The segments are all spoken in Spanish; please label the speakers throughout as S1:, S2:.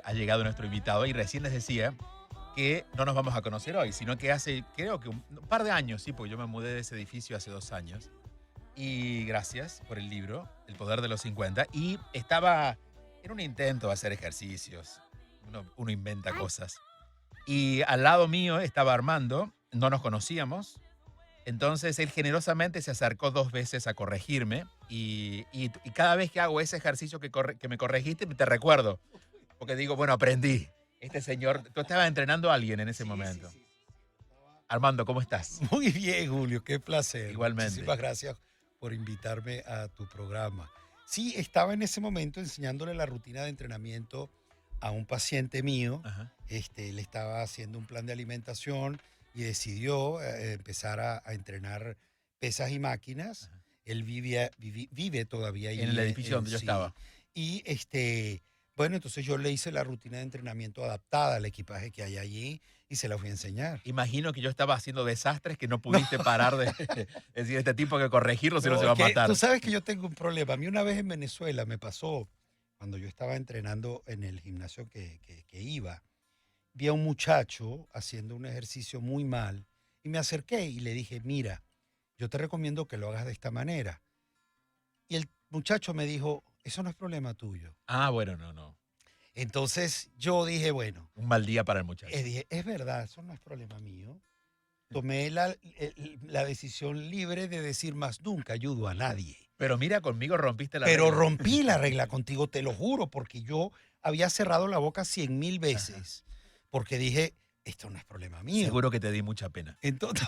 S1: Ha llegado nuestro invitado y recién les decía que no nos vamos a conocer hoy, sino que hace, creo que un par de años, sí, porque yo me mudé de ese edificio hace 2 años. Y gracias por el libro, El poder de los 50. Y estaba en un intento de hacer ejercicios. Uno inventa cosas. Y al lado mío estaba Armando, no nos conocíamos. Entonces él generosamente se acercó 2 veces a corregirme. Y cada vez que hago ese ejercicio que me corregiste, te recuerdo. Porque digo, bueno, aprendí. Este señor, tú estabas entrenando a alguien en ese
S2: Sí, sí,
S1: momento.
S2: sí.
S1: Armando, ¿cómo estás?
S2: Muy bien, Julio, qué placer.
S1: Igualmente.
S2: Muchísimas gracias por invitarme a tu programa. Sí, estaba en ese momento enseñándole la rutina de entrenamiento a un paciente mío.
S1: Ajá,
S2: Le estaba haciendo un plan de alimentación y decidió empezar a entrenar pesas y máquinas.
S1: ajá.
S2: Él vive todavía
S1: En el
S2: allí,
S1: edificio donde yo
S2: sí.
S1: estaba.
S2: Y bueno, entonces yo le hice la rutina de entrenamiento adaptada al equipaje que hay allí y se la fui a enseñar.
S1: Imagino que yo estaba haciendo desastres que no
S2: No,
S1: pudiste parar de decir, este tipo hay que corregirlo, si no se
S2: no,
S1: va
S2: es
S1: a
S2: que tú
S1: matar.
S2: sabes que yo tengo un problema. A mí una vez en Venezuela me pasó, cuando yo estaba entrenando en el gimnasio que iba, vi a un muchacho haciendo un ejercicio muy mal y me acerqué y le dije, mira, yo te recomiendo que lo hagas de esta manera. Y el muchacho me dijo, eso no es problema tuyo.
S1: Ah, bueno, no, no.
S2: Entonces yo dije, bueno,
S1: Un mal día para el muchacho.
S2: dije, es verdad, eso no es problema mío. Tomé la decisión libre de decir más nunca ayudo a nadie.
S1: Pero mira, conmigo rompiste la
S2: Pero
S1: regla.
S2: rompí la regla contigo, te lo juro, porque yo había cerrado la boca 100.000
S1: Ajá.
S2: veces, porque dije, esto no es problema mío.
S1: Seguro que te di mucha pena.
S2: Entonces,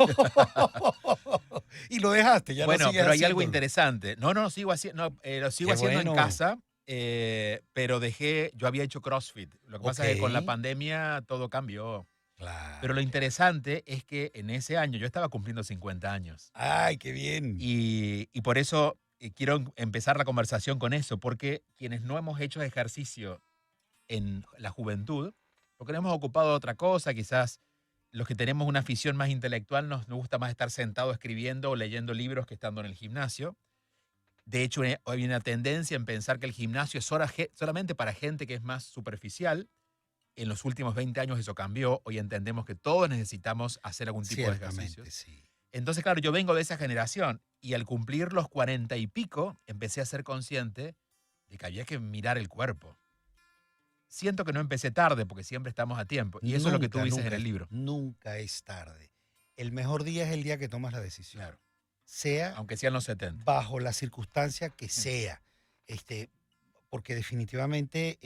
S2: y lo dejaste, ya no
S1: Bueno,
S2: sigues
S1: pero hay algo
S2: haciéndolo.
S1: interesante. No, no, sigo haciendo, no, lo sigo
S2: Qué
S1: haciendo en
S2: bueno.
S1: casa, pero yo había hecho CrossFit. Lo que
S2: Ok,
S1: pasa es que con la pandemia todo cambió. Pero
S2: claro,
S1: lo
S2: claro.
S1: interesante es que en ese año yo estaba cumpliendo 50 años.
S2: Ay, qué bien.
S1: Y por eso quiero empezar la conversación con eso, porque quienes no hemos hecho ejercicio en la juventud, porque nos hemos ocupado de otra cosa, quizás los que tenemos una afición más intelectual nos gusta más estar sentado escribiendo o leyendo libros que estando en el gimnasio. De hecho, hoy hay una tendencia en pensar que el gimnasio es solamente para gente que es más superficial. En los últimos 20 años eso cambió. Hoy entendemos que todos necesitamos hacer algún tipo de
S2: Ciertamente,
S1: ejercicios.
S2: sí.
S1: Entonces, claro, yo vengo de esa generación y al cumplir los 40 y pico, empecé a ser consciente de que había que mirar el cuerpo. Siento que no empecé tarde porque siempre estamos a tiempo. Y eso es lo que tú
S2: Nunca,
S1: dices en
S2: nunca,
S1: el libro.
S2: nunca es tarde. El mejor día es el día que tomas la decisión,
S1: Claro.
S2: sea
S1: Aunque sean los 70.
S2: bajo la circunstancia que sea, este, porque definitivamente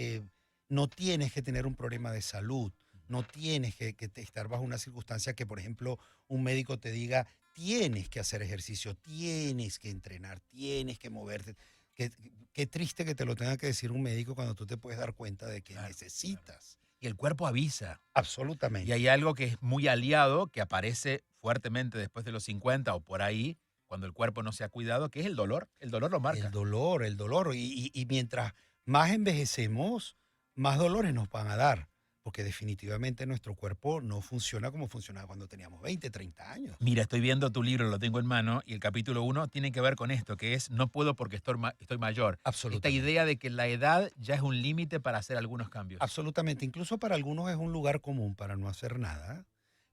S2: no tienes que tener un problema de salud, no tienes que estar bajo una circunstancia que, por ejemplo, un médico te diga, tienes que hacer ejercicio, tienes que entrenar, tienes que moverte. Qué, qué triste que te lo tenga que decir un médico cuando tú te puedes dar cuenta de que
S1: Claro, claro.
S2: necesitas.
S1: Y el cuerpo avisa. Y hay
S2: Absolutamente.
S1: algo que es muy aliado, que aparece fuertemente después de los 50 o por ahí, cuando el cuerpo no se ha cuidado, que es el dolor. El dolor lo
S2: El
S1: marca.
S2: dolor, el dolor. Y mientras más envejecemos, más dolores nos van a dar, porque definitivamente nuestro cuerpo no funciona como funcionaba cuando teníamos 20, 30 años.
S1: Mira, estoy viendo tu libro, lo tengo en mano, y el capítulo 1 tiene que ver con esto, que es no puedo porque estoy mayor. Esta idea
S2: Absolutamente.
S1: de que la edad ya es un límite para hacer algunos cambios.
S2: Absolutamente. Incluso para algunos es un lugar común para no hacer nada,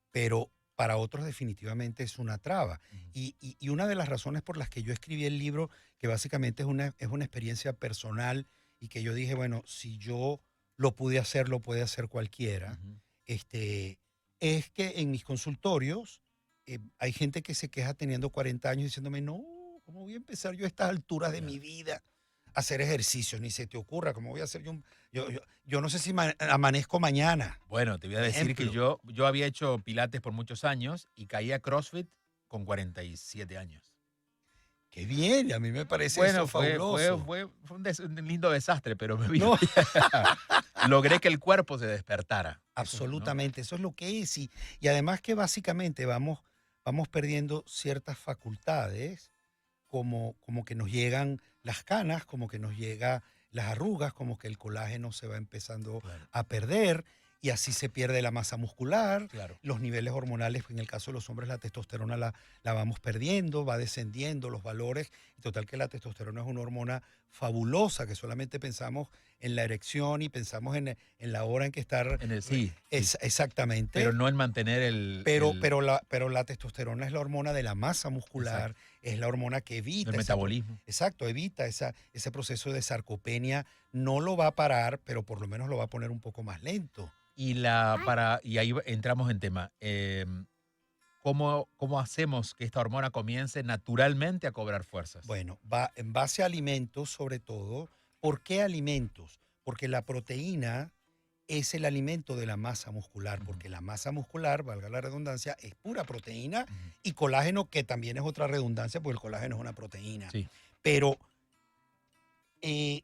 S2: pero para otros definitivamente es una traba.
S1: Ujú.
S2: Y una de las razones por las que yo escribí el libro, que básicamente es una experiencia personal y que yo dije, bueno, si yo lo pude hacer, lo puede hacer cualquiera,
S1: Ujú.
S2: este, es que en mis consultorios hay gente que se queja teniendo 40 años diciéndome, no, ¿cómo voy a empezar yo a estas alturas de mi
S1: Claro.
S2: vida a hacer ejercicio? Ni se te ocurra, ¿cómo voy a hacer yo? Yo no sé si amanezco mañana,
S1: Bueno, te voy a
S2: por
S1: decir que
S2: ejemplo.
S1: yo había hecho pilates por muchos años y caí a CrossFit con 47 años.
S2: Qué bien, a mí me parece eso
S1: Bueno, fue, fue,
S2: fabuloso.
S1: fue, fue un lindo desastre, pero me vino
S2: No,
S1: logré que el cuerpo se despertara. Eso, ¿no?
S2: absolutamente, eso es lo que es. Y además que básicamente vamos perdiendo ciertas facultades, como que nos llegan las canas, como que nos llega las arrugas, como que el colágeno se va empezando
S1: Claro.
S2: a perder. y así se pierde la masa muscular,
S1: Claro.
S2: los niveles hormonales, en el caso de los hombres la testosterona la vamos perdiendo, va descendiendo los valores, y total que la testosterona es una hormona fabulosa, que solamente pensamos en la erección y pensamos en la hora en que estar,
S1: Sí, sí. Pero
S2: exactamente,
S1: no en mantener
S2: pero la testosterona es la hormona de la masa muscular,
S1: exacto,
S2: es la hormona que
S1: del
S2: evita
S1: metabolismo.
S2: exacto, evita ese proceso de sarcopenia, no lo va a parar, pero por lo menos lo va a poner un poco más lento.
S1: Y ahí entramos en tema. ¿Cómo hacemos que esta hormona comience naturalmente a cobrar fuerzas?
S2: Bueno, va en base a alimentos sobre todo. ¿Por qué alimentos? Porque la proteína es el alimento de la masa muscular,
S1: Ujú,
S2: porque la masa muscular, valga la redundancia, es pura proteína
S1: ujú.
S2: y colágeno, que también es otra redundancia, porque el colágeno es una proteína.
S1: Sí.
S2: Pero eh,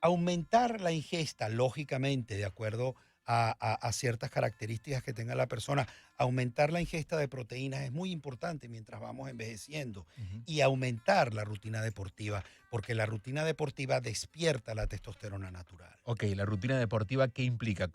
S2: aumentar la ingesta, lógicamente, de acuerdo a ciertas características que tenga la persona, aumentar la ingesta de proteínas es muy importante mientras vamos envejeciendo
S1: Ujú.
S2: y aumentar la rutina deportiva, porque la rutina deportiva despierta la testosterona natural.
S1: Ok, la rutina deportiva, ¿qué implica?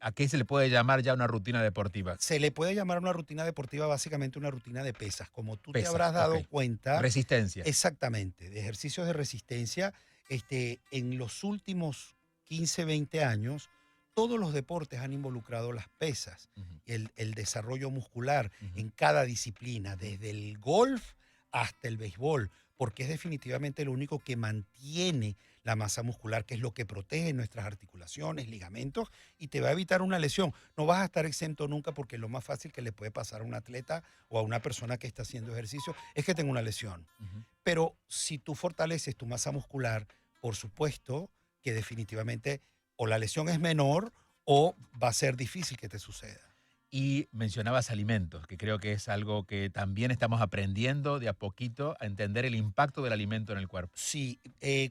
S1: ¿A qué se le puede llamar ya una rutina deportiva?
S2: Se le puede llamar una rutina deportiva básicamente una rutina de pesas. Como tú te
S1: Pesas,
S2: habrás
S1: ok.
S2: dado cuenta,
S1: Resistencia.
S2: exactamente, de ejercicios de resistencia, en los últimos 15, 20 años, todos los deportes han involucrado las pesas,
S1: Ujú,
S2: el desarrollo muscular
S1: ujú.
S2: en cada disciplina, desde el golf hasta el béisbol, porque es definitivamente lo único que mantiene la masa muscular, que es lo que protege nuestras articulaciones, ligamentos, y te va a evitar una lesión. No vas a estar exento nunca, porque lo más fácil que le puede pasar a un atleta o a una persona que está haciendo ejercicio es que tenga una lesión.
S1: Ujú.
S2: Pero si tú fortaleces tu masa muscular, por supuesto que definitivamente o la lesión es menor o va a ser difícil que te suceda.
S1: Y mencionabas alimentos, que creo que es algo que también estamos aprendiendo de a poquito a entender el impacto del alimento en el cuerpo.
S2: Sí,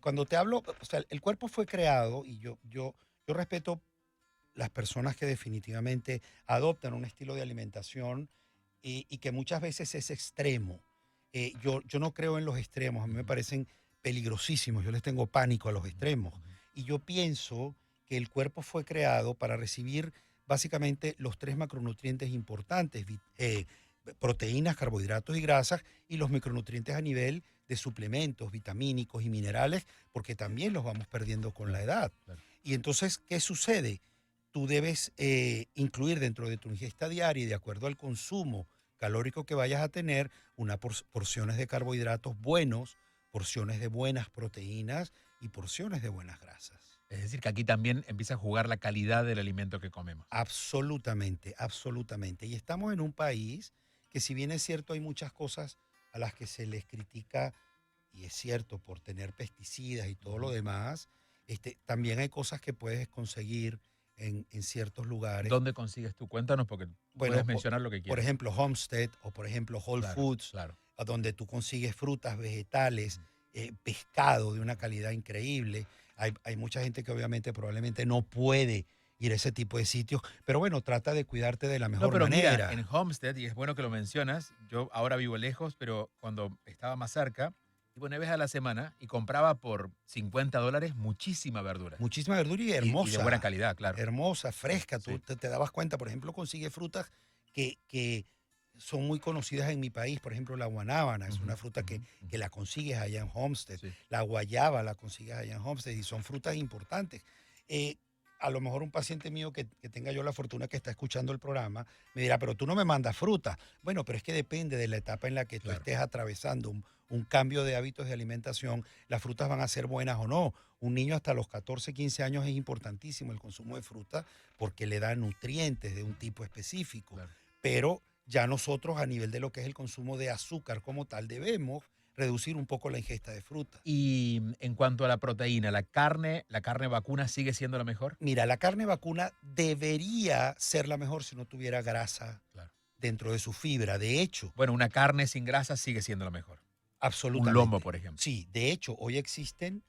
S2: cuando te hablo, o sea, el cuerpo fue creado y yo respeto las personas que definitivamente adoptan un estilo de alimentación y que muchas veces es extremo. Yo no creo en los extremos, a mí me
S1: Ujú,
S2: parecen peligrosísimos, yo les tengo pánico a los
S1: ujú,
S2: extremos.
S1: ujú.
S2: Y yo pienso que el cuerpo fue creado para recibir básicamente los tres macronutrientes importantes, proteínas, carbohidratos y grasas, y los micronutrientes a nivel de suplementos vitamínicos y minerales, porque también los vamos perdiendo con la
S1: Claro,
S2: edad.
S1: claro.
S2: Y entonces, ¿qué sucede? Tú debes incluir dentro de tu ingesta diaria y de acuerdo al consumo calórico que vayas a tener, porciones de carbohidratos buenos, porciones de buenas proteínas y porciones de buenas grasas.
S1: Es decir, que aquí también empieza a jugar la calidad del alimento que comemos.
S2: Absolutamente, absolutamente. Y estamos en un país que, si bien es cierto, hay muchas cosas a las que se les critica, y es cierto, por tener pesticidas y todo lo
S1: Ujú.
S2: demás, también hay cosas que puedes conseguir en ciertos lugares.
S1: ¿Dónde consigues tú? Cuéntanos porque puedes
S2: Bueno,
S1: mencionar lo que
S2: por
S1: quieras.
S2: ejemplo, Homestead o por ejemplo Whole
S1: Claro,
S2: Foods,
S1: claro.
S2: a donde tú consigues frutas, vegetales,
S1: Ujú.
S2: pescado de una calidad increíble. Hay mucha gente que obviamente probablemente no puede ir a ese tipo de sitios, pero bueno, trata de cuidarte de la
S1: No,
S2: mejor
S1: pero mira, en
S2: manera.
S1: Homestead, y es bueno que lo mencionas, yo ahora vivo lejos, pero cuando estaba más cerca, iba una vez a la semana y compraba por $50 muchísima verdura.
S2: Muchísima verdura y
S1: Y de buena
S2: hermosa,
S1: calidad, claro.
S2: hermosa,
S1: Sí,
S2: fresca. Tú
S1: sí.
S2: te dabas cuenta, por ejemplo, consigue frutas que son muy conocidas en mi país. Por ejemplo, la guanábana es
S1: Ujú,
S2: una fruta
S1: ujú, ujú.
S2: que la consigues allá en Homestead.
S1: Sí.
S2: La guayaba la consigues allá en Homestead y son frutas importantes. Eh, a lo mejor un paciente mío que tenga yo la fortuna que está escuchando el programa me dirá, pero tú no me mandas fruta. Bueno, pero es que depende de la etapa en la que tú
S1: Claro.
S2: estés atravesando un cambio de hábitos de alimentación. Las frutas van a ser buenas o no. Un niño hasta los 14, 15 años es importantísimo el consumo de fruta porque le da nutrientes de un tipo específico.
S1: Claro.
S2: Pero ya nosotros, a nivel de lo que es el consumo de azúcar como tal, debemos reducir un poco la ingesta de fruta.
S1: Y en cuanto a la proteína, ¿la carne vacuna sigue siendo la mejor?
S2: Mira, la carne vacuna debería ser la mejor si no tuviera grasa
S1: Claro.
S2: dentro de su fibra. De hecho,
S1: Bueno, una carne sin grasa sigue siendo la mejor. Un lomo,
S2: absolutamente.
S1: por ejemplo.
S2: Sí, de hecho, hoy existen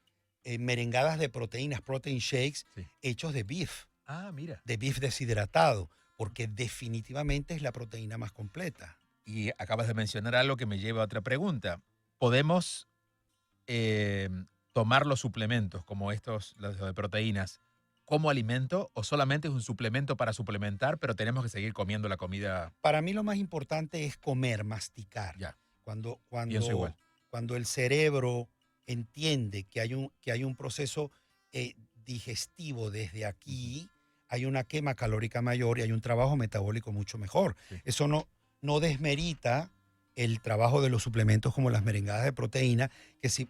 S2: merengadas de proteínas, protein shakes,
S1: Sí.
S2: hechos
S1: Ah, mira.
S2: de beef deshidratado, porque definitivamente es la proteína más completa.
S1: Y acabas de mencionar algo que me lleva a otra pregunta. ¿Podemos tomar los suplementos como estos, los de proteínas, como alimento o solamente es un suplemento para suplementar, pero tenemos que seguir comiendo la comida?
S2: Para mí lo más importante es comer, masticar.
S1: Ya,
S2: Cuando,
S1: pienso
S2: cuando,
S1: igual.
S2: cuando el cerebro entiende que hay un proceso digestivo desde
S1: Ujú,
S2: aquí, hay una quema calórica mayor y hay un trabajo metabólico mucho mejor.
S1: sí,
S2: Eso no desmerita el trabajo de los suplementos como las merengadas de proteína,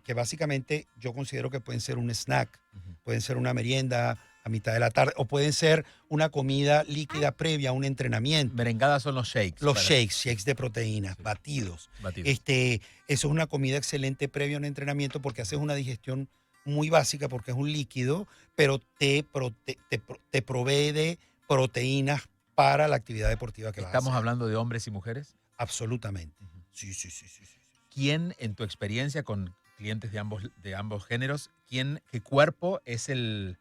S2: que básicamente yo considero que pueden ser un snack,
S1: ujú.
S2: pueden ser una merienda a mitad de la tarde o pueden ser una comida líquida previa a un entrenamiento.
S1: Merengadas son los shakes.
S2: Los
S1: Para,
S2: shakes,
S1: sí,
S2: shakes de proteínas,
S1: sí,
S2: batidos.
S1: batidos.
S2: Eso es una comida excelente previa a un entrenamiento porque haces una digestión muy básica porque es un líquido, pero te provee de proteínas para la actividad deportiva que vas a
S1: ¿Estamos
S2: hacer.
S1: hablando de hombres y mujeres?
S2: Absolutamente.
S1: Ujú.
S2: Sí, sí, sí, sí, sí, sí.
S1: ¿Quién, en tu experiencia con clientes de ambos géneros, qué cuerpo es el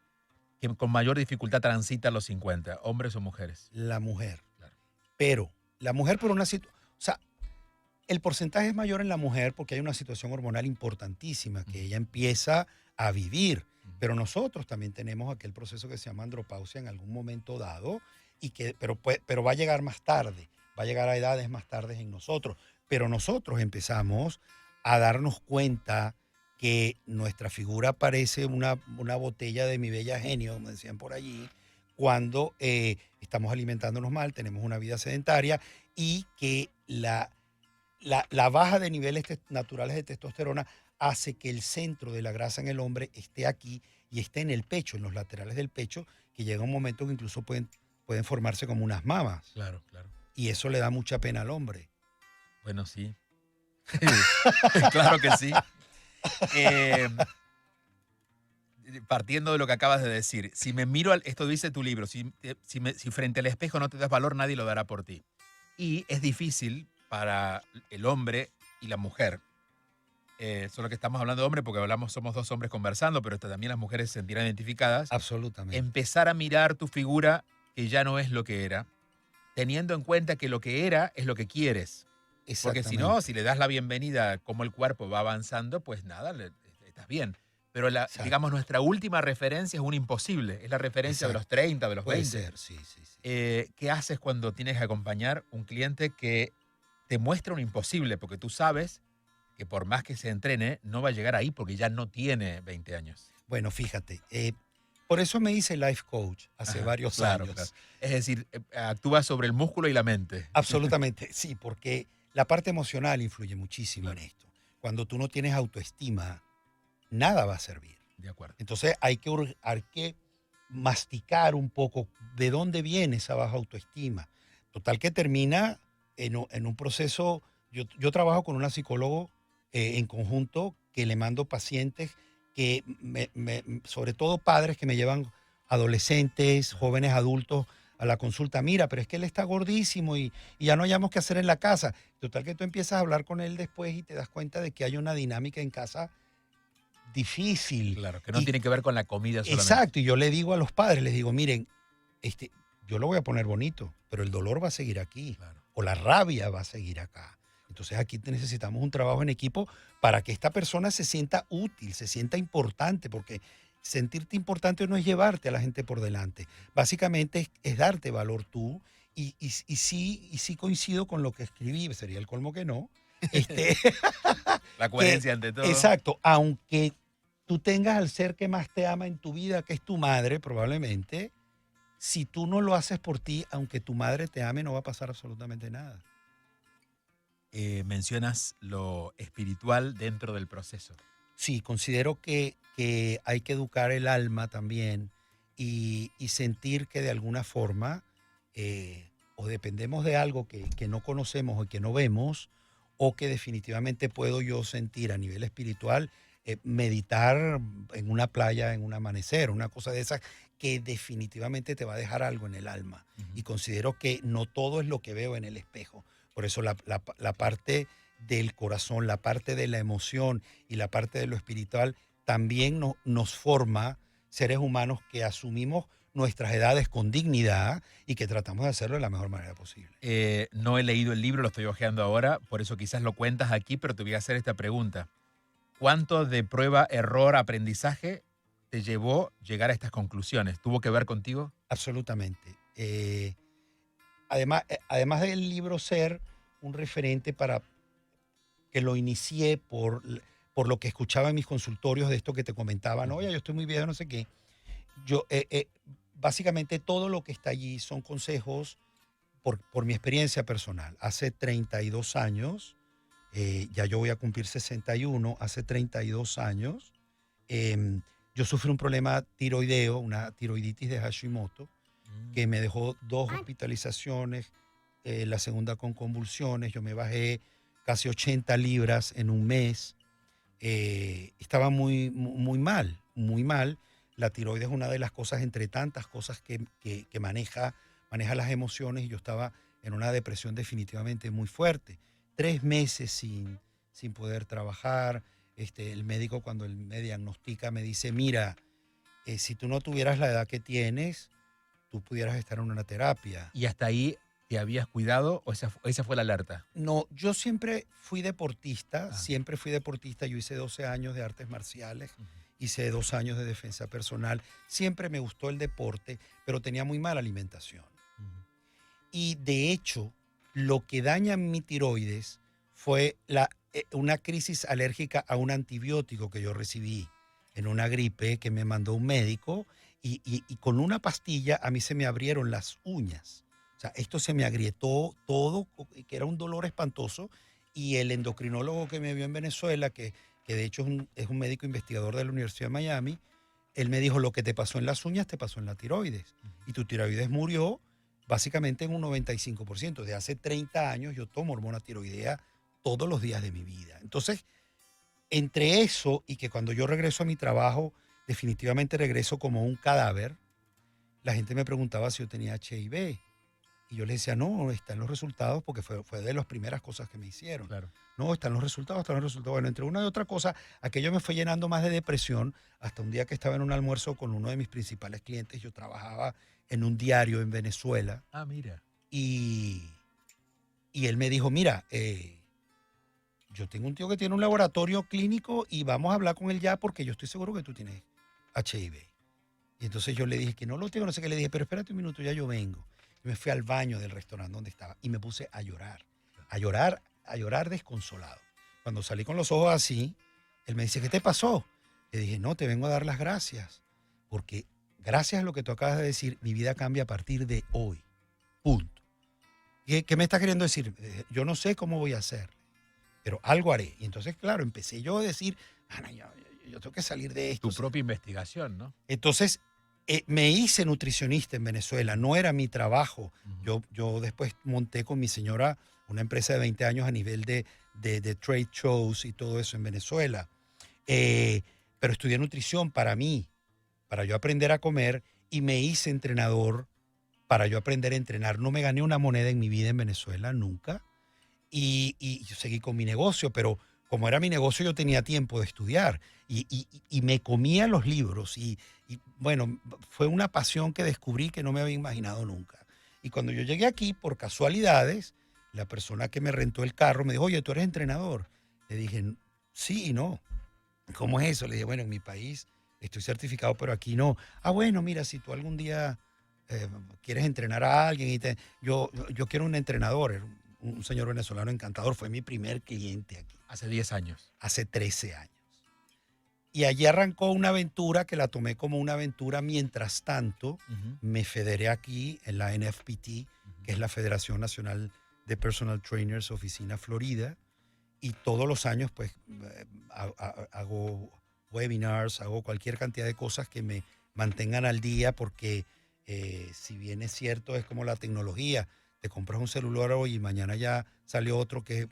S1: que con mayor dificultad transita los 50, hombres o mujeres?
S2: La mujer.
S1: Claro.
S2: Pero la mujer por una situación, o sea, el porcentaje es mayor en la mujer porque hay una situación hormonal importantísima que
S1: Ujú,
S2: ella empieza a vivir.
S1: ujú.
S2: Pero nosotros también tenemos aquel proceso que se llama andropausia en algún momento dado, pero va a llegar más tarde, va a llegar a edades más tardes en nosotros. Pero nosotros empezamos a darnos cuenta que nuestra figura parece una botella de mi bella genio, como decían por allí, cuando estamos alimentándonos mal, tenemos una vida sedentaria y que la baja de niveles naturales de testosterona hace que el centro de la grasa en el hombre esté aquí y esté en el pecho, en los laterales del pecho, que llega un momento que incluso pueden formarse como unas mamas.
S1: Claro, claro.
S2: Y eso le da mucha pena al hombre.
S1: Bueno, sí. Claro que sí. Eh, Partiendo de lo que acabas de decir, si me miro, esto dice tu libro, si frente al espejo no te das valor, nadie lo dará por ti. Y es difícil para el hombre y la mujer. Solo que estamos hablando de hombre porque somos dos hombres conversando, pero también las mujeres se sentirán identificadas.
S2: Absolutamente.
S1: Empezar a mirar tu figura que ya no es lo que era, teniendo en cuenta que lo que era es lo que quieres. Porque si no, si
S2: Exactamente.
S1: le das la bienvenida como el cuerpo va avanzando, pues nada, estás bien. Pero digamos,
S2: Exacto.
S1: nuestra última referencia es un imposible, es la referencia de los
S2: Exacto.
S1: 30, de los
S2: Puede
S1: 20.
S2: ser, sí, sí, sí.
S1: ¿Qué haces cuando tienes que acompañar un cliente que te muestra un imposible? Porque tú sabes que por más que se entrene, no va a llegar ahí porque ya no tiene 20 años.
S2: Bueno, fíjate, por eso me hice life coach hace
S1: Ajá,
S2: varios
S1: claro, claro.
S2: años.
S1: Es decir, actúa sobre el músculo y la mente.
S2: Absolutamente, sí, porque la parte emocional influye muchísimo en
S1: Claro,
S2: esto. Cuando tú no tienes autoestima, nada va a servir.
S1: de acuerdo.
S2: Entonces hay que masticar un poco de dónde viene esa baja autoestima. Total que termina en un proceso, yo trabajo con una psicólogo en conjunto que le mando pacientes que, sobre todo padres que me llevan adolescentes,
S1: Claro.
S2: jóvenes adultos a la consulta. Mira, pero es que él está gordísimo y ya no hayamos qué hacer en la casa. Total que tú empiezas a hablar con él después y te das cuenta de que hay una dinámica en casa difícil.
S1: Claro, que no
S2: Y
S1: tiene que ver con la comida solamente.
S2: exacto, y yo le digo a los padres, les digo, miren, yo lo voy a poner bonito, pero el dolor va a seguir aquí,
S1: Claro.
S2: o la rabia va a seguir acá. Entonces aquí necesitamos un trabajo en equipo para que esta persona se sienta útil, se sienta importante, porque sentirte importante no es llevarte a la gente por delante. Básicamente es darte valor tú, y sí coincido con lo que escribí, sería el colmo que no. Este,
S1: La
S2: que,
S1: coherencia ante todo.
S2: exacto, aunque tú tengas al ser que más te ama en tu vida, que es tu madre, probablemente, si tú no lo haces por ti, aunque tu madre te ame, no va a pasar absolutamente nada.
S1: Mencionas lo espiritual dentro del proceso.
S2: Sí, considero que hay que educar el alma también y sentir que de alguna forma o dependemos de algo que no conocemos o que no vemos, o que definitivamente puedo yo sentir a nivel espiritual, meditar en una playa, en un amanecer, una cosa de esas que definitivamente te va a dejar algo en el alma.
S1: Ujú.
S2: Y considero que no todo es lo que veo en el espejo. Por eso la parte del corazón, la parte de la emoción y la parte de lo espiritual también nos forma seres humanos que asumimos nuestras edades con dignidad y que tratamos de hacerlo de la mejor manera posible.
S1: No he leído el libro, lo estoy hojeando ahora, por eso quizás lo cuentas aquí, pero te voy a hacer esta pregunta. ¿Cuánto de prueba, error, aprendizaje te llevó llegar a estas conclusiones? ¿Tuvo que ver contigo?
S2: Absolutamente. Además del libro ser un referente para que lo inicié por lo que escuchaba en mis consultorios de esto que te comentaba, no, oye, yo estoy muy viejo, no sé qué. Yo, básicamente todo lo que está allí son consejos por mi experiencia personal. Hace 32 años, ya yo voy a cumplir 61, hace 32 años, yo sufrí un problema tiroideo, una tiroiditis de Hashimoto, que me dejó 2 hospitalizaciones, la segunda con convulsiones, yo me bajé casi 80 libras en un mes, estaba muy mal, muy mal. La tiroides es una de las cosas, entre tantas cosas que maneja las emociones, y yo estaba en una depresión definitivamente muy fuerte. 3 meses sin poder trabajar. El médico, cuando él me diagnostica, me dice, mira, si tú no tuvieras la edad que tienes, tú pudieras estar en una terapia.
S1: ¿Y hasta ahí te habías cuidado o esa fue la alerta?
S2: No, yo siempre fui deportista. Yo hice 12 años de artes marciales, hice 2 años de defensa personal. Siempre me gustó el deporte, pero tenía muy mala alimentación. Y de hecho, lo que daña mi tiroides fue una crisis alérgica a un antibiótico que yo recibí en una gripe que me mandó un médico, y con una pastilla a mí se me abrieron las uñas. O sea, esto se me agrietó todo, que era un dolor espantoso, y el endocrinólogo que me vio en Venezuela, que de hecho es un médico investigador de la Universidad de Miami, él me dijo, lo que te pasó en las uñas te pasó en la tiroides, y tu tiroides murió básicamente en un 95%. De hace 30 años yo tomo hormona tiroidea todos los días de mi vida. Entonces, entre eso y que cuando yo regreso a mi trabajo, definitivamente regreso como un cadáver, la gente me preguntaba si yo tenía HIV. Y yo les decía, no, están los resultados, porque fue de las primeras cosas que me hicieron.
S1: Claro.
S2: No, están los resultados. Bueno, entre una y otra cosa, aquello me fue llenando más de depresión, hasta un día que estaba en un almuerzo con uno de mis principales clientes. Yo trabajaba en un diario en Venezuela.
S1: Ah, mira.
S2: Y él me dijo, mira, yo tengo un tío que tiene un laboratorio clínico y vamos a hablar con él ya, porque yo estoy seguro que tú tienes HIV. Y entonces yo le dije que no lo tengo, no sé qué. Le dije, pero espérate un minuto, ya yo vengo. Y me fui al baño del restaurante donde estaba y me puse a llorar, a llorar desconsolado. Cuando salí con los ojos así, él me dice, ¿qué te pasó? Le dije, no, te vengo a dar las gracias, porque gracias a lo que tú acabas de decir, mi vida cambia a partir de hoy. Punto. ¿Qué me está queriendo decir? Yo no sé cómo voy a hacer, pero algo haré. Y entonces, claro, empecé yo a decir, yo tengo que salir de esto.
S1: Tu propia investigación, ¿no?
S2: Entonces, me hice nutricionista en Venezuela, no era mi trabajo. Yo después monté con mi señora una empresa de 20 años a nivel de trade shows y todo eso en Venezuela. Pero estudié nutrición para mí, para yo aprender a comer, y me hice entrenador para yo aprender a entrenar. No me gané una moneda en mi vida en Venezuela, nunca. Y yo seguí con mi negocio, pero como era mi negocio, yo tenía tiempo de estudiar, y me comía los libros. Bueno, fue una pasión que descubrí que no me había imaginado nunca. Y cuando yo llegué aquí, por casualidades, la persona que me rentó el carro me dijo, oye, ¿tú eres entrenador? Le dije, sí y no. ¿Cómo es eso? Le dije, bueno, en mi país estoy certificado, pero aquí no. Ah, bueno, mira, si tú algún día quieres entrenar a alguien, yo quiero un entrenador. Un señor venezolano encantador, fue mi primer cliente aquí.
S1: Hace 10 años.
S2: Hace 13 años. Y allí arrancó una aventura que la tomé como una aventura. Mientras tanto, me federé aquí en la NFPT, que es la Federación Nacional de Personal Trainers, oficina Florida. Y todos los años, pues, hago webinars, hago cualquier cantidad de cosas que me mantengan al día, porque si bien es cierto, es como la tecnología. Te compras un celular hoy y mañana ya salió otro que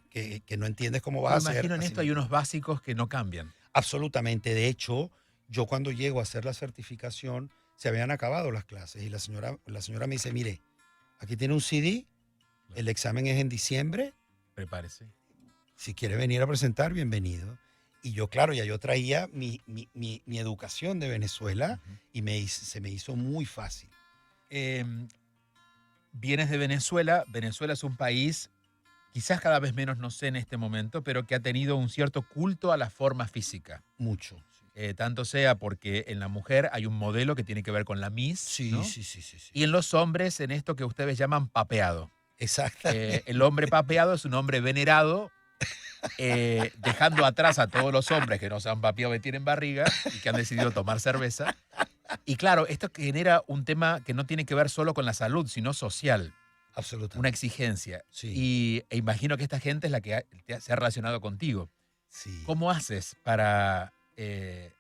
S2: no entiendes cómo vas a hacer.
S1: Imagino en esto hay unos básicos que no cambian.
S2: Absolutamente. De hecho, yo cuando llego a hacer la certificación, se habían acabado las clases, y la señora me dice, mire, aquí tiene un CD, el examen es en diciembre.
S1: Prepárese.
S2: Si quiere venir a presentar, bienvenido. Y yo, claro, ya yo traía mi educación de Venezuela, y se me hizo muy fácil.
S1: Vienes de Venezuela. Venezuela es un país, quizás cada vez menos, no sé en este momento, pero que ha tenido un cierto culto a la forma física.
S2: Mucho.
S1: tanto sea porque en la mujer hay un modelo que tiene que ver con la Miss,
S2: Sí,
S1: ¿no?
S2: sí, sí, sí, sí.
S1: Y en los hombres en esto que ustedes llaman papeado.
S2: Exactamente.
S1: El hombre papeado es un hombre venerado, dejando atrás a todos los hombres que no se han papeado y tienen barriga y que han decidido tomar cerveza. Y claro, esto genera un tema que no tiene que ver solo con la salud, sino social, una
S2: Absolutamente.
S1: exigencia.
S2: Sí,
S1: E imagino que esta gente es la que se ha relacionado contigo.
S2: sí.
S1: ¿Cómo haces para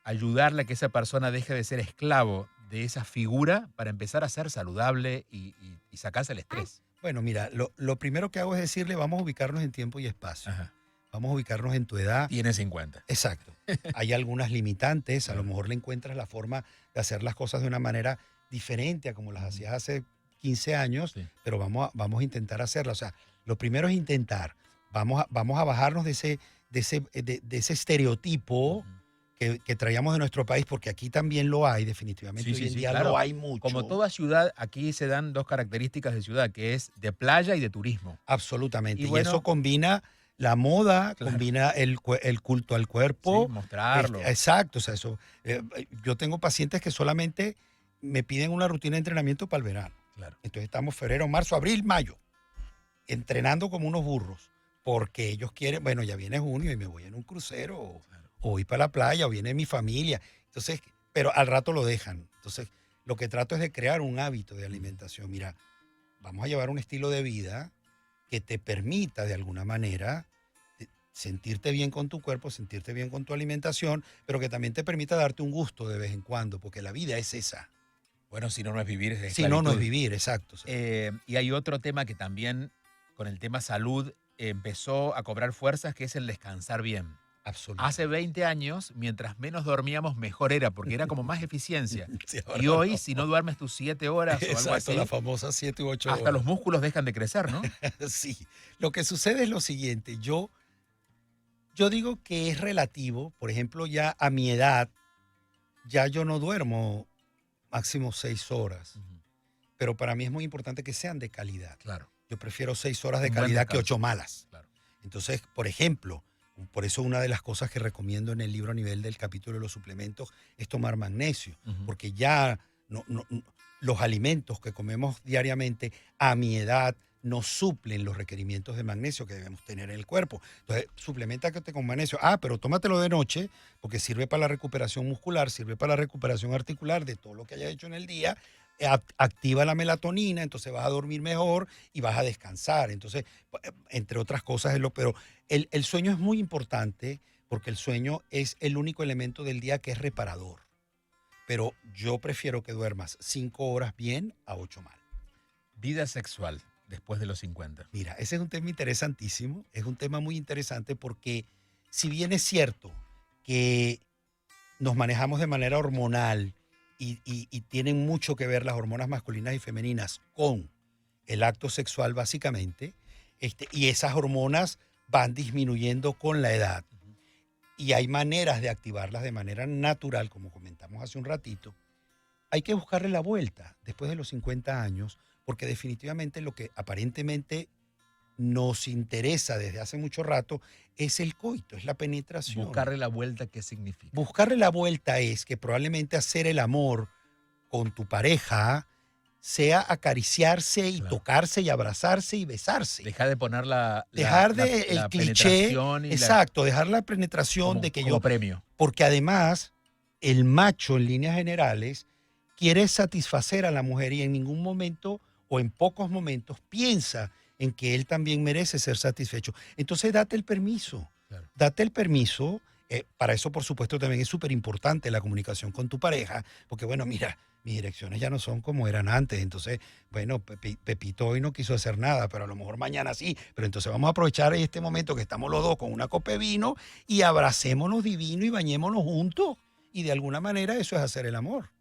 S1: ayudarle a que esa persona deje de ser esclavo de esa figura para empezar a ser saludable y sacarse el estrés?
S2: Bueno, mira, lo primero que hago es decirle, vamos a ubicarnos en tiempo y espacio.
S1: Ajá.
S2: Vamos a ubicarnos en tu edad.
S1: Tiene 50.
S2: Exacto. Hay algunas limitantes, a lo
S1: Claro.
S2: mejor le encuentras la forma de hacer las cosas de una manera diferente a como las hacías hace 15 años,
S1: Sí.
S2: pero vamos a intentar hacerla. O sea, lo primero es intentar. Vamos a bajarnos de ese estereotipo
S1: Ujú.
S2: que traíamos de nuestro país, porque aquí también lo hay, definitivamente.
S1: Sí,
S2: Hoy
S1: sí,
S2: en
S1: sí,
S2: día
S1: claro.
S2: lo hay mucho.
S1: Como toda ciudad, aquí se dan dos características de ciudad, que es de playa y de turismo.
S2: Absolutamente.
S1: Y
S2: Y eso
S1: bueno,
S2: combina la moda,
S1: claro,
S2: combina el culto al
S1: sí,
S2: cuerpo.
S1: mostrarlo.
S2: Exacto. O sea, eso. Yo tengo pacientes que solamente me piden una rutina de entrenamiento para el verano.
S1: Claro,
S2: Entonces estamos febrero, marzo, abril, mayo, entrenando como unos burros, porque ellos quieren, bueno, ya viene junio y me voy en un crucero,
S1: claro.
S2: o voy para la playa, o viene mi familia. Entonces, pero al rato lo dejan. Entonces, lo que trato es de crear un hábito de alimentación. Mira, vamos a llevar un estilo de vida que te permita de alguna manera sentirte bien con tu cuerpo, sentirte bien con tu alimentación, pero que también te permita darte un gusto de vez en cuando, porque la vida es esa.
S1: Bueno, si no, no es vivir, es
S2: Si no, no es
S1: esclavitud.
S2: vivir, exacto. O sea,
S1: Y hay otro tema que también, con el tema salud, empezó a cobrar fuerzas, que es el descansar bien. Hace
S2: absolutamente.
S1: 20 años, mientras menos dormíamos, mejor era, porque era como más eficiencia.
S2: Sí,
S1: Y
S2: ahora
S1: hoy,
S2: no.
S1: si no duermes tus 7 horas o algo
S2: Exacto, las
S1: así,
S2: famosas 7 u 8
S1: hasta los
S2: horas.
S1: músculos dejan de crecer, ¿no?
S2: Sí, lo que sucede es lo siguiente, yo digo que es relativo, por ejemplo, ya a mi edad, ya yo no duermo máximo 6 horas,
S1: Ujú.
S2: pero para mí es muy importante que sean de calidad.
S1: Claro,
S2: Yo prefiero 6 horas de
S1: un buen
S2: calidad que
S1: descanso.
S2: 8 malas.
S1: Claro.
S2: Entonces, por ejemplo, por eso una de las cosas que recomiendo en el libro a nivel del capítulo de los suplementos es tomar magnesio,
S1: Ujú.
S2: porque ya los alimentos que comemos diariamente a mi edad no suplen los requerimientos de magnesio que debemos tener en el cuerpo. Entonces, suplementate con magnesio. Ah, pero tómatelo de noche porque sirve para la recuperación muscular, sirve para la recuperación articular de todo lo que hayas hecho en el día. Activa la melatonina, entonces vas a dormir mejor y vas a descansar. Entonces, entre otras cosas, pero el sueño es muy importante porque el sueño es el único elemento del día que es reparador. Pero yo prefiero que duermas 5 horas bien a 8 mal.
S1: Vida sexual después de los 50.
S2: Mira, ese es un tema interesantísimo, es un tema muy interesante porque si bien es cierto que nos manejamos de manera hormonal y tienen mucho que ver las hormonas masculinas y femeninas con el acto sexual básicamente, y esas hormonas van disminuyendo con la edad
S1: Ujú.
S2: y hay maneras de activarlas de manera natural, como comentamos hace un ratito, hay que buscarle la vuelta después de los 50 años, porque definitivamente lo que aparentemente nos interesa desde hace mucho rato es el coito, es la penetración.
S1: Buscarle la vuelta, ¿qué significa?
S2: Buscarle la vuelta es que probablemente hacer el amor con tu pareja sea acariciarse y
S1: Claro.
S2: tocarse y abrazarse y besarse.
S1: Deja de poner
S2: Dejar de el
S1: la
S2: cliché,
S1: penetración y
S2: exacto, dejar la penetración de que
S1: como
S2: yo,
S1: premio.
S2: porque además el macho en líneas generales quiere satisfacer a la mujer y en ningún momento o en pocos momentos piensa en que él también merece ser satisfecho. Entonces date el permiso,
S1: Claro.
S2: date el permiso. Para eso, por supuesto, también es súper importante la comunicación con tu pareja, porque bueno, mira, mis erecciones ya no son como eran antes, entonces, bueno, Pepito hoy no quiso hacer nada, pero a lo mejor mañana sí, pero entonces vamos a aprovechar este momento que estamos los dos con una copa de vino y abracémonos divino y bañémonos juntos, y de alguna manera eso es hacer el amor.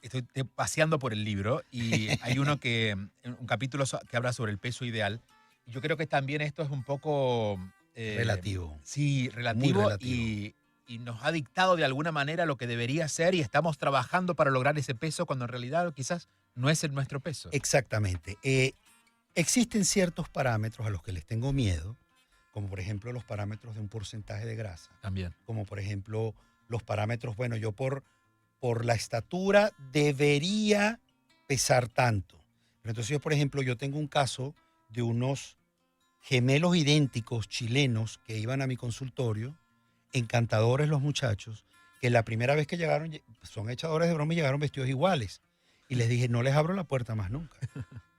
S1: Estoy paseando por el libro y hay un capítulo que habla sobre el peso ideal. Yo creo que también esto es un poco...
S2: Relativo,
S1: sí,
S2: muy
S1: relativo
S2: relativo.
S1: y nos ha dictado de alguna manera lo que debería ser y estamos trabajando para lograr ese peso cuando en realidad quizás no es nuestro peso.
S2: Exactamente. Existen ciertos parámetros a los que les tengo miedo, como por ejemplo los parámetros de un porcentaje de grasa,
S1: También.
S2: como por ejemplo los parámetros, bueno, yo por la estatura debería pesar tanto. Pero entonces yo, por ejemplo, yo tengo un caso de unos gemelos idénticos chilenos que iban a mi consultorio, encantadores los muchachos, que la primera vez que llegaron, son echadores de broma y llegaron vestidos iguales. Y les dije, no les abro la puerta más nunca,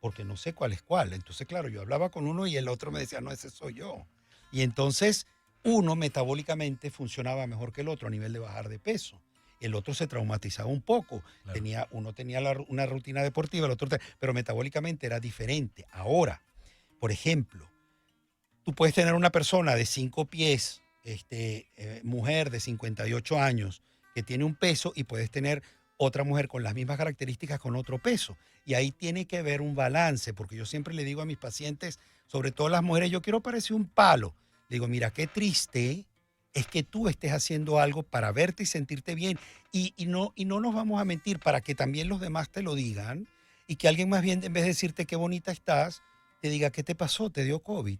S2: porque no sé cuál es cuál. Entonces, claro, yo hablaba con uno y el otro me decía, no, ese soy yo. Y entonces, uno metabólicamente funcionaba mejor que el otro a nivel de bajar de peso. El otro se traumatizaba un poco.
S1: Claro.
S2: Uno tenía una rutina deportiva, el otro, pero metabólicamente era diferente. Ahora, por ejemplo, tú puedes tener una persona de 5 pies, mujer de 58 años, que tiene un peso y puedes tener otra mujer con las mismas características con otro peso. Y ahí tiene que haber un balance, porque yo siempre le digo a mis pacientes, sobre todo las mujeres, yo quiero parecer un palo. Le digo, mira, qué triste es que tú estés haciendo algo para verte y sentirte bien. Y no nos vamos a mentir, para que también los demás te lo digan y que alguien más bien, en vez de decirte qué bonita estás, te diga, ¿qué te pasó? ¿Te dio COVID?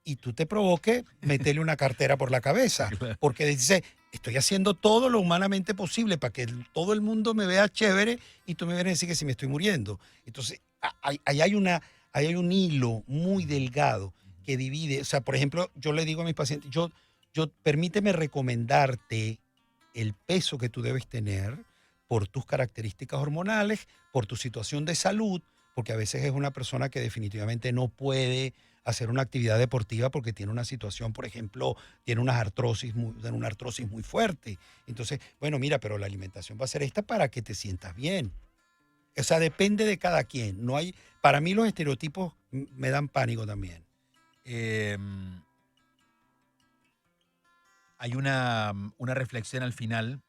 S2: Y tú te provoque meterle una cartera por la cabeza,
S1: Claro.
S2: porque dice, estoy haciendo todo lo humanamente posible para que todo el mundo me vea chévere y tú me vienes a decir que si me estoy muriendo. Entonces, ahí hay un hilo muy delgado que divide. O sea, por ejemplo, yo le digo a mis pacientes, permíteme recomendarte el peso que tú debes tener por tus características hormonales, por tu situación de salud, porque a veces es una persona que definitivamente no puede hacer una actividad deportiva porque tiene una situación, por ejemplo, tiene una artrosis muy fuerte. Entonces, bueno, mira, pero la alimentación va a ser esta para que te sientas bien. O sea, depende de cada quien. No hay, para mí los estereotipos me dan pánico también.
S1: Em, Hay una reflexión al final,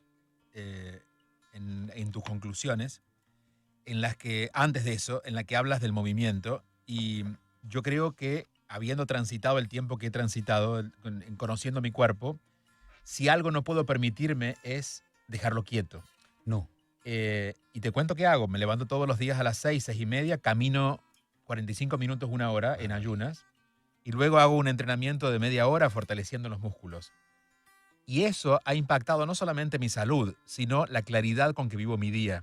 S1: eh, en tus conclusiones, en las que, antes de eso, en la que hablas del movimiento. Y yo creo que, habiendo transitado el tiempo que he transitado, en conociendo mi cuerpo, si algo no puedo permitirme es dejarlo quieto.
S2: No.
S1: Y te cuento qué hago. Me levanto todos los días a las 6, 6:30, camino 45 minutos, una hora en
S2: Maravilla.
S1: ayunas, y luego hago un entrenamiento de media hora fortaleciendo los músculos. Y eso ha impactado no solamente mi salud, sino la claridad con que vivo mi día.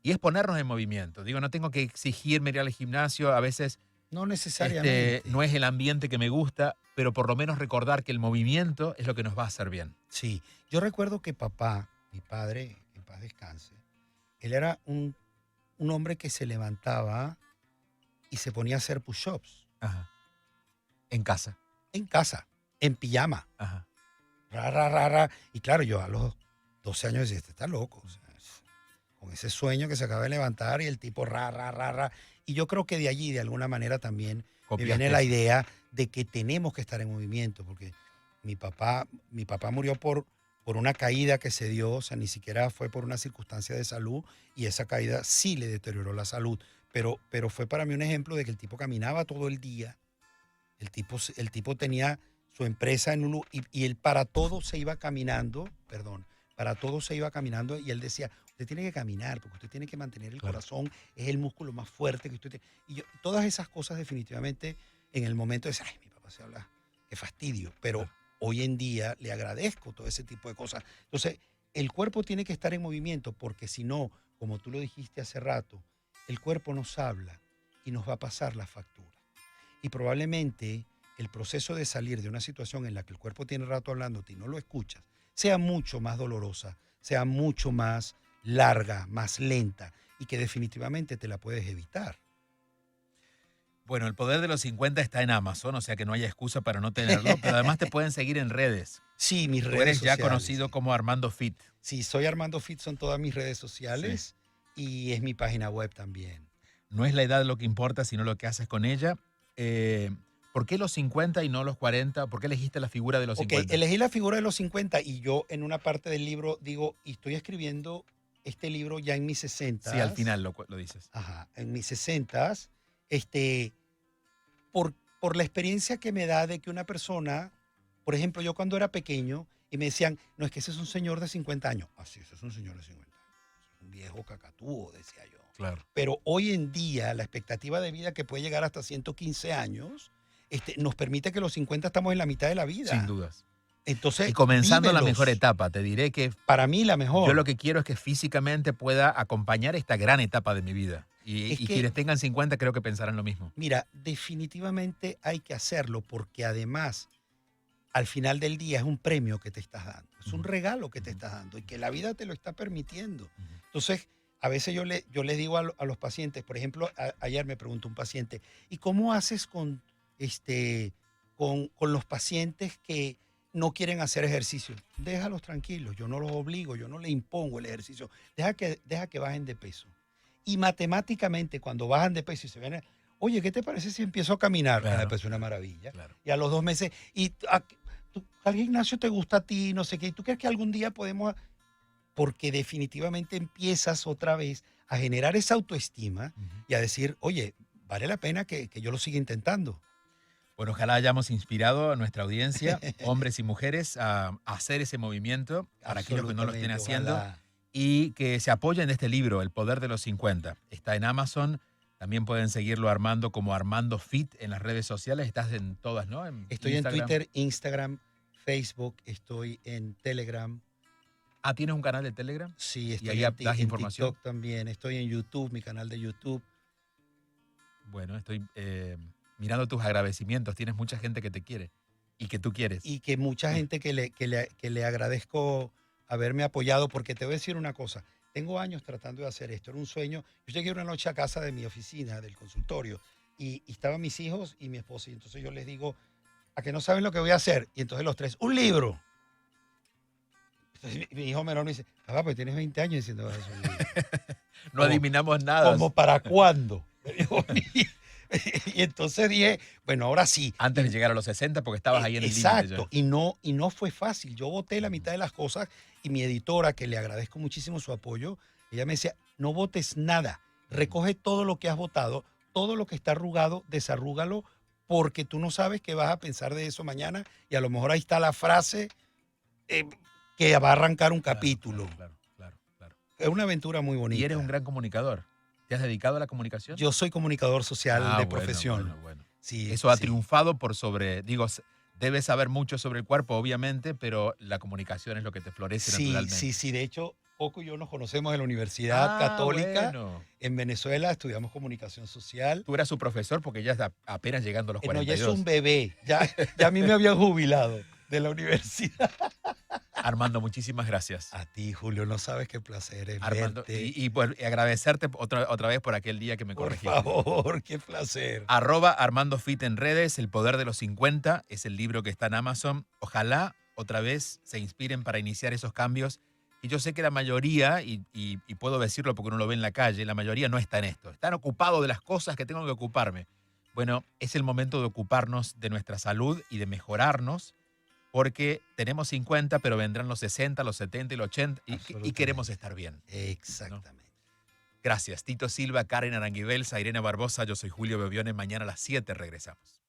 S1: Y es ponernos en movimiento. Digo, no tengo que exigirme ir al gimnasio. A veces
S2: No necesariamente.
S1: no es el ambiente que me gusta, pero por lo menos recordar que el movimiento es lo que nos va a hacer bien.
S2: Sí. Yo recuerdo que papá, mi padre, en paz descanse, él era un hombre que se levantaba y se ponía a hacer push-ups
S1: Ajá. En casa.
S2: en casa, en pijama.
S1: Ajá.
S2: Ra, ra, ra, ra. Y claro, yo a los 12 años decía, este está loco. O sea, con ese sueño que se acaba de levantar y el tipo ra, ra, ra, ra. Y yo creo que de allí, de alguna manera, también me viene
S1: Copiaste
S2: la
S1: eso.
S2: idea de que tenemos que estar en movimiento, porque mi papá murió por una caída que se dio, o sea, ni siquiera fue por una circunstancia de salud, y esa caída sí le deterioró la salud. Pero fue para mí un ejemplo de que el tipo caminaba todo el día, el tipo tenía su empresa en un y él para todo se iba caminando, perdón, para todo se iba caminando y él decía, usted tiene que caminar porque usted tiene que mantener el
S1: Claro.
S2: corazón, es el músculo más fuerte que usted tiene. Y todas esas cosas definitivamente en el momento de decir, ay, mi papá se habla, qué fastidio, pero
S1: Claro.
S2: hoy en día le agradezco todo ese tipo de cosas. Entonces, el cuerpo tiene que estar en movimiento porque si no, como tú lo dijiste hace rato, el cuerpo nos habla y nos va a pasar la factura. Y probablemente el proceso de salir de una situación en la que el cuerpo tiene rato hablándote y no lo escuchas, sea mucho más dolorosa, sea mucho más larga, más lenta y que definitivamente te la puedes evitar.
S1: Bueno, el poder de los 50 está en Amazon, o sea que no hay excusa para no tenerlo, pero además te pueden seguir en redes.
S2: Sí, mis
S1: Tú
S2: redes
S1: eres ya
S2: sociales.
S1: conocido
S2: Sí.
S1: como Armando Fit.
S2: Sí, soy Armando Fit, son todas mis redes
S1: Sí.
S2: sociales y es mi página web también.
S1: No es la edad lo que importa, sino lo que haces con ella. Eh, ¿Por qué los 50 y no los 40? ¿Por qué elegiste la figura de los
S2: Ok,
S1: 50?
S2: elegí la figura de los 50 y yo en una parte del libro digo, y estoy escribiendo este libro ya en mis
S1: Sí, al
S2: 60.
S1: final lo dices.
S2: Ajá, en mis 60, este, por la experiencia que me da de que una persona, por ejemplo, yo cuando era pequeño y me decían, no, es que ese es un señor de 50 años. Así, ese es un señor de 50 años. Es un viejo cacatúo, decía yo.
S1: Claro.
S2: Pero hoy en día la expectativa de vida que puede llegar hasta 115 años nos permite que los 50 estamos en la mitad de la vida.
S1: Sin dudas.
S2: Entonces,
S1: Y comenzando la mejor
S2: vívelos.
S1: etapa, te diré que
S2: Para mí la mejor.
S1: yo lo que quiero es que físicamente pueda acompañar esta gran etapa de mi vida.
S2: Es
S1: Y
S2: que-
S1: quienes tengan 50 creo que pensarán lo mismo.
S2: Mira, definitivamente hay que hacerlo porque además, al final del día es un premio que te estás dando, es un
S1: Ujú.
S2: regalo que te
S1: Ujú.
S2: estás dando y que la vida te lo está permitiendo.
S1: Ujú.
S2: Entonces, a veces yo les digo a los pacientes, por ejemplo, ayer me preguntó un paciente, ¿y cómo haces con los pacientes que no quieren hacer ejercicio? Déjalos tranquilos, yo no los obligo, yo no les impongo el ejercicio, deja que bajen de peso. Y matemáticamente, cuando bajan de peso y se ven, oye, ¿qué te parece si empiezo a caminar?
S1: Claro,
S2: Pues es una maravilla.
S1: Claro.
S2: Y a los 2 meses, al gimnasio te gusta a ti, no sé qué, ¿y tú crees que algún día podemos? Porque definitivamente empiezas otra vez a generar esa autoestima
S1: Ujú.
S2: y a decir, oye, vale la pena que yo lo siga intentando.
S1: Bueno, ojalá hayamos inspirado a nuestra audiencia, hombres y mujeres, a hacer ese movimiento para aquellos que no lo estén
S2: Absolutamente,
S1: haciendo
S2: ojalá.
S1: y que se apoyen en este libro, El Poder de los 50. Está en Amazon. También pueden seguirlo Armando como Armando Fit en las redes sociales. Estás en todas, ¿no?
S2: Estoy
S1: Instagram.
S2: en Twitter, Instagram, Facebook, estoy en Telegram.
S1: Ah, ¿tienes un canal de Telegram?
S2: Sí,
S1: Y
S2: estoy
S1: ahí das
S2: en
S1: información.
S2: TikTok también. Estoy en YouTube, mi canal de YouTube.
S1: Bueno, estoy mirando tus agradecimientos. Tienes mucha gente que te quiere y que tú quieres.
S2: Y que mucha gente que le agradezco haberme apoyado, porque te voy a decir una cosa. Tengo años tratando de hacer esto. Era un sueño. Yo llegué una noche a casa de mi oficina, del consultorio, y estaban mis hijos y mi esposa. Y entonces yo les digo, ¿a que no saben lo que voy a hacer? Y entonces los tres, un libro. Entonces mi hijo menor me dice, papá, pues tienes 20 años diciendo que vas a hacer un libro.
S1: No adivinamos nada.
S2: ¿Como para cuándo? Me dijo, y entonces dije, bueno, ahora sí.
S1: Antes de llegar a los 60, porque estabas ahí en el límite.
S2: Exacto, y no fue fácil. Yo boté la mitad de las cosas y mi editora, que le agradezco muchísimo su apoyo, ella me decía, no botes nada, recoge todo lo que has botado, todo lo que está arrugado, desarrúgalo, porque tú no sabes qué vas a pensar de eso mañana y a lo mejor ahí está la frase eh, que va a arrancar un capítulo.
S1: Claro.
S2: Es una aventura muy bonita.
S1: Y eres un gran comunicador. ¿Te has dedicado a la comunicación?
S2: Yo soy comunicador social de
S1: Bueno,
S2: profesión.
S1: bueno.
S2: Sí,
S1: Eso ha
S2: sí.
S1: triunfado por sobre, digo, debes saber mucho sobre el cuerpo, obviamente, pero la comunicación es lo que te florece naturalmente.
S2: Sí. De hecho, Coco y yo nos conocemos en la Universidad Católica
S1: Bueno.
S2: en Venezuela. Estudiamos comunicación social.
S1: Tú eras su profesor porque ya está apenas llegando a los
S2: No, ya
S1: 42.
S2: es un bebé. Ya a mí me habían jubilado de la universidad.
S1: Armando, muchísimas gracias.
S2: A ti, Julio, no sabes qué placer es
S1: Armando,
S2: verte.
S1: y agradecerte otra vez por aquel día que me
S2: Por
S1: corregiste.
S2: favor, qué placer.
S1: @ArmandoFit en redes, El Poder de los 50, es el libro que está en Amazon. Ojalá otra vez se inspiren para iniciar esos cambios. Y yo sé que la mayoría, y puedo decirlo porque uno lo ve en la calle, la mayoría no está en esto. Están ocupados de las cosas que tengo que ocuparme. Bueno, es el momento de ocuparnos de nuestra salud y de mejorarnos, porque tenemos 50, pero vendrán los 60, los 70 y los 80 y queremos estar bien.
S2: Exactamente.
S1: Gracias. Tito Silva, Karen Aranguibel, Irene Barbosa, yo soy Julio Bebione. Mañana a las 7 regresamos.